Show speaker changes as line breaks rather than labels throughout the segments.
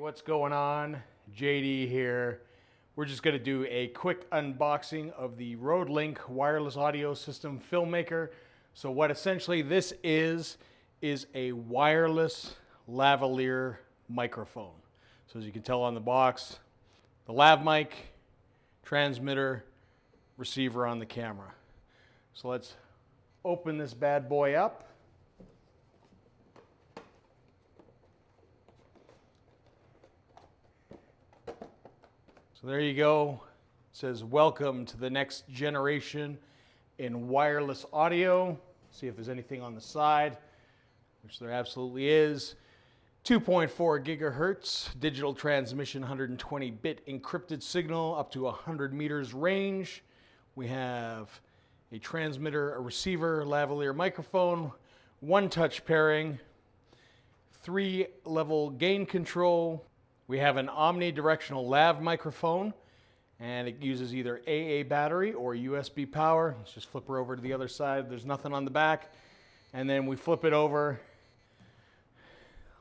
What's going on? JD here. We're just going to do a quick unboxing of the RodeLink wireless audio system Filmmaker. So what essentially this is a wireless lavalier microphone. So as you can tell on the box, the lav mic, transmitter, receiver on the camera. So let's open this bad boy up. So there you go. It says, welcome to the next generation in wireless audio. See if there's anything on the side, which there absolutely is. 2.4 gigahertz digital transmission, 120-bit encrypted signal up to 100 meters range. We have a transmitter, a receiver, lavalier microphone, one-touch pairing, 3-level gain control. We have an omnidirectional lav microphone, and it uses either AA battery or USB power. Let's just flip her over to the other side. There's nothing on the back. And then we flip it over.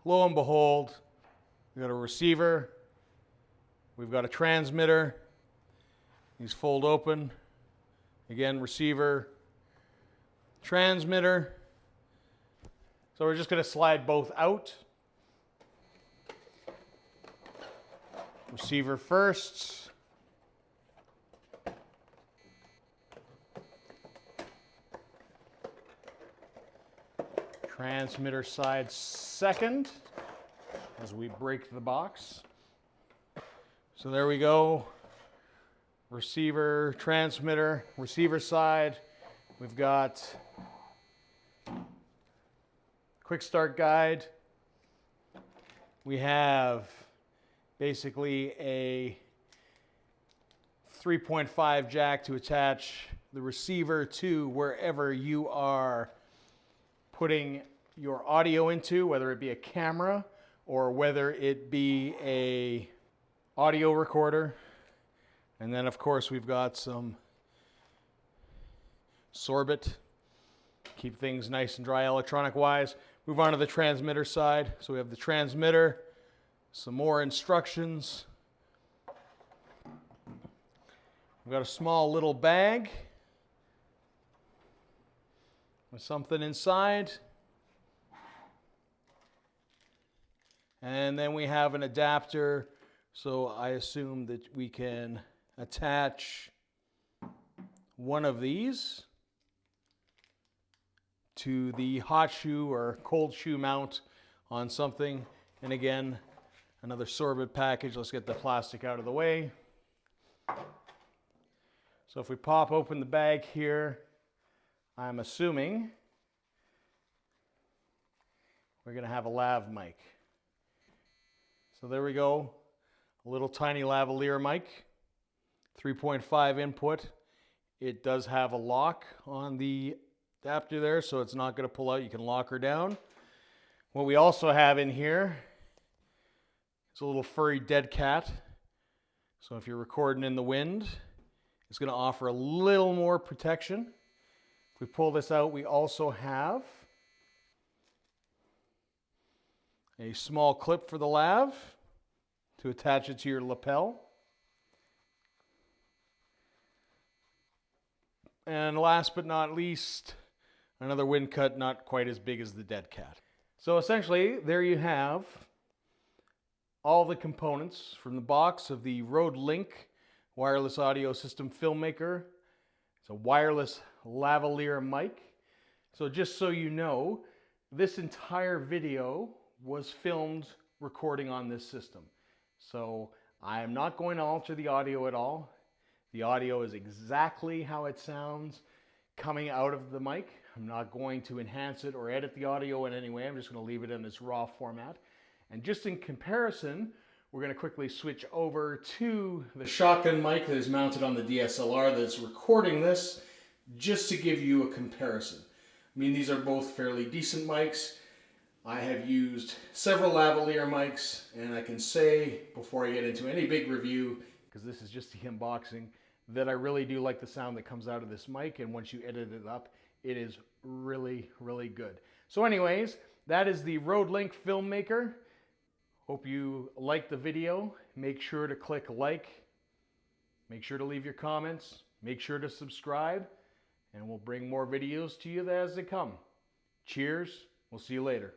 Lo and behold, we've got a receiver. We've got a transmitter. These fold open. Again, receiver, transmitter. So we're just going to slide both out. Receiver first. Transmitter side second as we break the box. So there we go. Receiver, transmitter, receiver side. We've got quick start guide. We have basically a 3.5 jack to attach the receiver to wherever you are putting your audio into, whether it be a camera or whether it be a audio recorder. And then of course we've got some sorbet, keep things nice and dry electronic wise. Move on to the transmitter side. So we have the transmitter, some more instructions. We've got a small little bag with something inside. And then we have an adapter, so I assume that we can attach one of these to the hot shoe or cold shoe mount on something. And again, another sorbet package. Let's get the plastic out of the way. So if we pop open the bag here, I'm assuming we're going to have a lav mic. So there we go, a little tiny lavalier mic, 3.5 input. It does have a lock on the adapter there, so it's not going to pull out. You can lock her down. What we also have in here is a little furry dead cat. So if you're recording in the wind, it's going to offer a little more protection. If we pull this out, we also have a small clip for the lav to attach it to your lapel. And last but not least, another wind cut, not quite as big as the dead cat. So essentially, there you have all the components from the box of the RodeLink wireless audio system Filmmaker. It's a wireless lavalier mic. So just so you know, this entire video was filmed recording on this system. So I am not going to alter the audio at all. The audio is exactly how it sounds coming out of the mic. I'm not going to enhance it or edit the audio in any way. I'm just going to leave it in its raw format. And just in comparison, we're going to quickly switch over to the shotgun mic that is mounted on the DSLR that's recording this, just to give you a comparison. I mean, these are both fairly decent mics. I have used several lavalier mics, and I can say, before I get into any big review, because this is just the unboxing, that I really do like the sound that comes out of this mic, and once you edit it up, it is really, really good. So anyways, that is the RodeLink Filmmaker. Hope you liked the video. Make sure to click like. Make sure to leave your comments. Make sure to subscribe. And we'll bring more videos to you as they come. Cheers. We'll see you later.